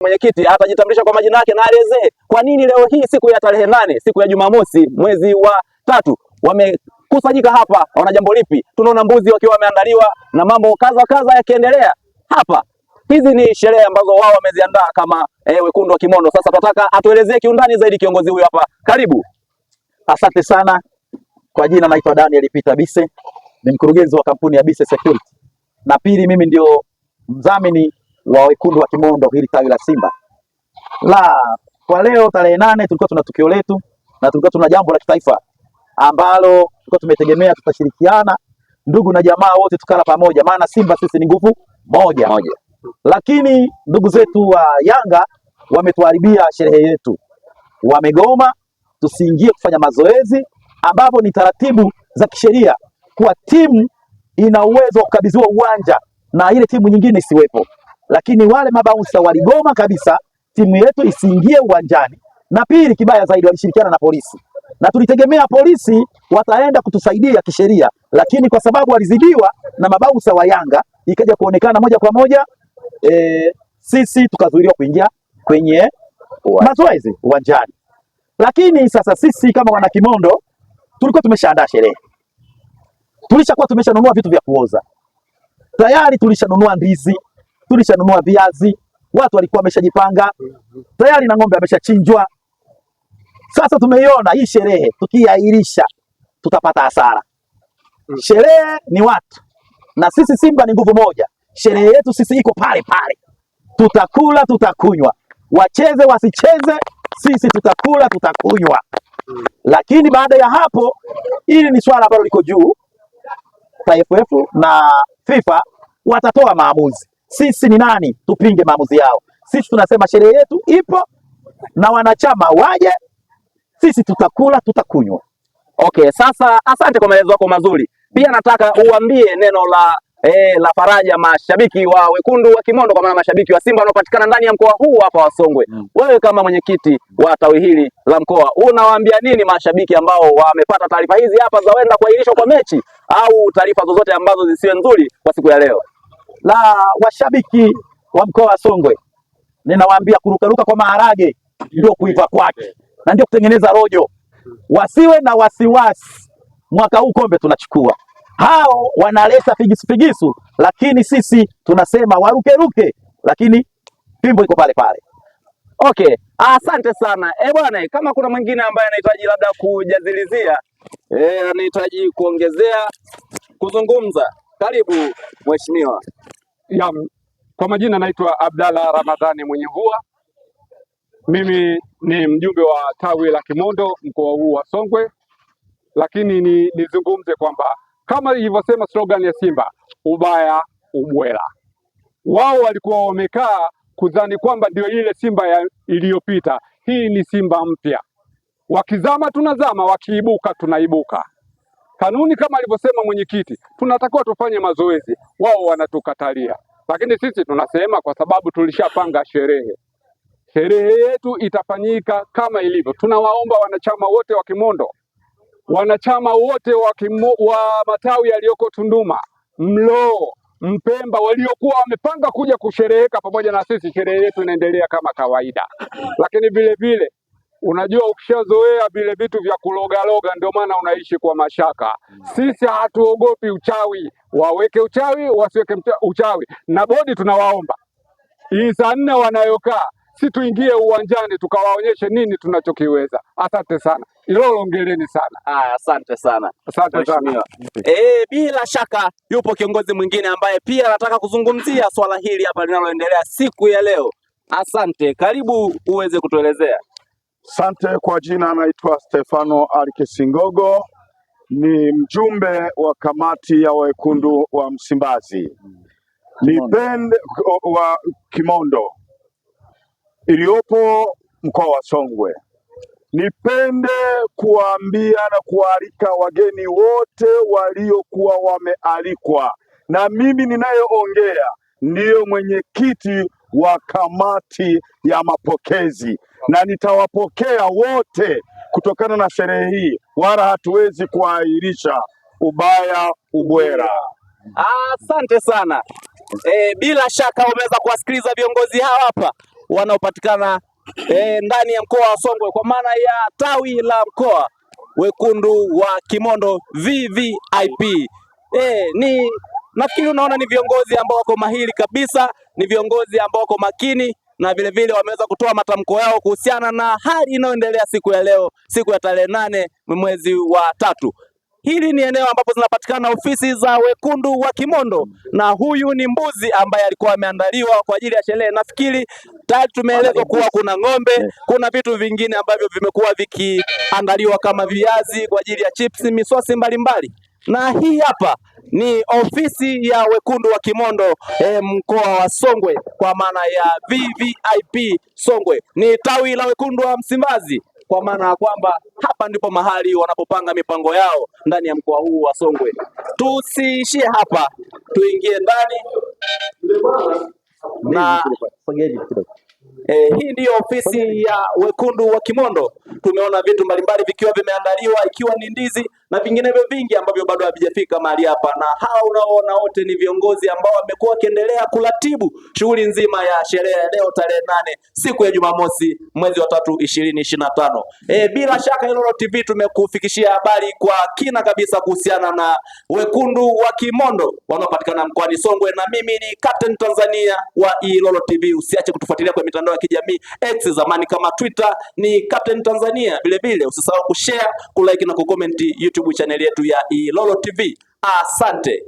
Mwenyekiti atajitambulisha kwa majina yake na aelezee kwa nini leo hii siku ya tarehe 8 siku ya Jumamosi mwezi wa 3 wamekusanyika hapa, wana jambo lipi? Tunaona mbuzi wakiwa wameandaliwa na mambo kadha yakiendelea hapa. Hizi ni sherehe ambazo wao wameziandaa kama wekundu wa Kimondo. Sasa tunataka atuelezee kiundani zaidi kiongozi huyu hapa. Karibu. Asante sana. Kwa jina naitwa Daniel Peter Bise, ni mkurugenzi wa kampuni ya Bise Security. Na pili, mimi ndio mdhamini wa wekundu wa Kimondo hili tawi la Simba. Kwa leo tarehe 8 tulikuwa tuna tukio letu na tulikuwa tuna jambo la kitaifa ambalo tulikuwa tumetegemea tutashirikiana ndugu na jamaa wote tukala pamoja, maana Simba sisi ni nguvu moja. Lakini ndugu zetu wa Yanga wametuharibia sherehe yetu. Wamegoma tusiingie kufanya mazoezi ambapo ni taratibu za kisheria kwa timu ina uwezo wa kukabidhiwa uwanja na ile timu nyingine isiwepo. Lakini wale mabaunsa waligoma kabisa timu yetu isiingie uwanjani, na pili kibaya zaidi walishirikiana na polisi. Na tulitegemea polisi wataenda kutusaidia kisheria, lakini kwa sababu walizidiwa na mabaunsa wa Yanga ikaja kuonekana moja kwa moja sisi tukazuiliwa kuingia kwenye mazoezi uwanjani. Lakini sasa sisi kama wana Kimondo tulikuwa tumeshaandaa sherehe. Tulishakuwa tumeshanunua vitu vya kuoza. Tayari tulishanunua ndizi, tulishanunua viazi, watu walikuwa wameshajipanga. Tayari na ng'ombe ameshachinjwa. Sasa tumeiona hii sherehe tukiahirisha tutapata hasara. Sherehe ni watu na sisi Simba ni nguvu moja. Sherehe yetu sisi iko pale pale. Tutakula, tutakunywa. Wacheze wasicheze, sisi tutakula, tutakunywa. Lakini baada ya hapo, hili ni swala ambalo liko juu. TFF na FIFA watatoa maamuzi. Sisi ni nani tupinge maamuzi yao? Sisi tunasema sherehe yetu ipo na wanachama waje, sisi tutakula, tutakunywa. Okay, sasa asante kwa maelezo yako mazuri. Pia nataka uambie neno la faraja mashabiki wa wekundu wa Kimondo, kwa maana mashabiki wa Simba wanaopatikana ndani ya mkoa huu hapa wa Songwe. Wewe kama mwenyekiti wa tawi hili la mkoa, unawaambia nini mashabiki ambao wamepata taarifa hizi hapa za wenda kuahirishwa kwa mechi au taarifa zozote ambazo zisiwe nzuri kwa siku ya leo? Washabiki wa mkoa wa Songwe, ninawaambia kurukaruka kwa maharage ndio kuiva kwake na ndio kutengeneza rojo. Wasiwe na wasiwasi, mwaka huu kombe tunachukua. Hao wanaleta figisu, lakini sisi tunasema warukeruke, lakini fimbo iko pale pale. Okay, asante sana. Bwana, kama kuna mwingine ambaye anahitaji labda kujadilizia, anahitaji kuongezea, kuzungumza, karibu mheshimiwa. Kwa majina naitwa Abdalla Ramadhani Mwenyevua. Mimi ni mjumbe wa tawi la Kimondo mkoa huu wa Songwe, lakini nizungumze kwamba kama ilivyosema slogan ya Simba, ubaya ubwela. Wao walikuwa wamekaa kudhani kwamba ndio ile Simba iliyopita. Hii ni Simba mpya. Wakizama tunazama, wakiibuka tunaibuka. Kanuni kama alivyosema mwenyekiti, tunatakiwa tufanye mazoezi, wao wanatukatalia. Lakini sisi tunasema kwa sababu tulishapanga sherehe. Sherehe yetu itafanyika kama ilivyo. Tunawaomba wanachama wote wa Kimondo, wanachama wote wa matawi yaliyoko Tunduma, Mloo, Mpemba, waliokuwa wamepanga kuja kushereheka pamoja na sisi, sherehe yetu inaendelea kama kawaida. Lakini vile vile unajua, ukishazoea vile vitu vya kulogaloga ndio maana unaishi kwa mashaka. Sisi hatuogopi uchawi, waweke uchawi wasiweke uchawi. Na bodi tunawaomba hii saa 4 wanayokaa, si tuingie uwanjani tukawaonyeshe nini tunachokiweza. Asante sana. Ilolo, ongeleni sana. Asante sana. Asante sana. Bila shaka yupo kiongozi mwingine ambaye pia anataka kuzungumzia swala hili hapa linaloendelea siku ya leo. Asante, karibu uweze kutuelezea. Asante. Kwa jina anaitwa Stefano Alkesingogo, ni mjumbe wa kamati ya wekundu wa Msimbazi Nipende wa Kimondo iliyopo mkoa wa Songwe. Nipende kuambia na kualika wageni wote waliokuwa wamealikwa, na mimi ninayeongea ndiyo mwenyekiti wa kamati ya mapokezi, na nitawapokea wote kutokana na sherehe hii, wala hatuwezi kuahirisha ubaya ubwela. Asante sana. Bila shaka umeweza kuwasikiliza viongozi hawa hapa wanaopatikana ndani ya mkoa wa Songwe kwa maana ya tawi la mkoa Wekundu wa Kimondo VVIP. Nafikiri unaona ni viongozi ambao wako mahiri kabisa, ni viongozi ambao wako makini na vile vile wameweza kutoa matamko yao kuhusiana na hali inayoendelea siku ya leo, siku ya tarehe 8 mwezi wa 3. Hili ni eneo ambapo zinapatikana ofisi za Wekundu wa Kimondo, na huyu ni mbuzi ambaye alikuwa ameandaliwa kwa ajili ya sherehe. Nafikiri tayari tumeelezwa kuwa kuna ng'ombe, kuna vitu vingine ambavyo vimekuwa vikiandaliwa kama viazi kwa ajili ya chips, misosi mbalimbali. Na hii hapa ni ofisi ya Wekundu wa Kimondo mkoa wa Songwe kwa maana ya VVIP Songwe. Ni tawi la Wekundu wa Msimbazi kwa maana ya kwamba hapa ndipo mahali wanapopanga mipango yao ndani ya mkoa huu wa Songwe. Tusiishie hapa, tuingie ndani na hii ndiyo ofisi ya Wekundu wa Kimondo. Tumeona vitu mbalimbali vikiwa vimeandaliwa, ikiwa ni ndizi na vinginevyo vingi ambavyo bado havijafika mahali hapa, na hao unaoona wote ni viongozi ambao wamekuwa wakiendelea kuratibu shughuli nzima ya sherehe ya leo tarehe 8 siku ya Jumamosi mwezi wa 3 2025. Bila shaka Ilolo TV tumekufikishia habari kwa kina kabisa kuhusiana na Wekundu wa Kimondo wanaopatikana mkoani Songwe, na mimi ni Captain Tanzania wa Ilolo TV. Usiache kutufuatilia kwa mitandao ya kijamii X, zamani kama Twitter, ni Captain Tanzania. Vile vile usisahau kushare, kulike na kucomment YouTube channel yetu ya Ilolo TV. Asante.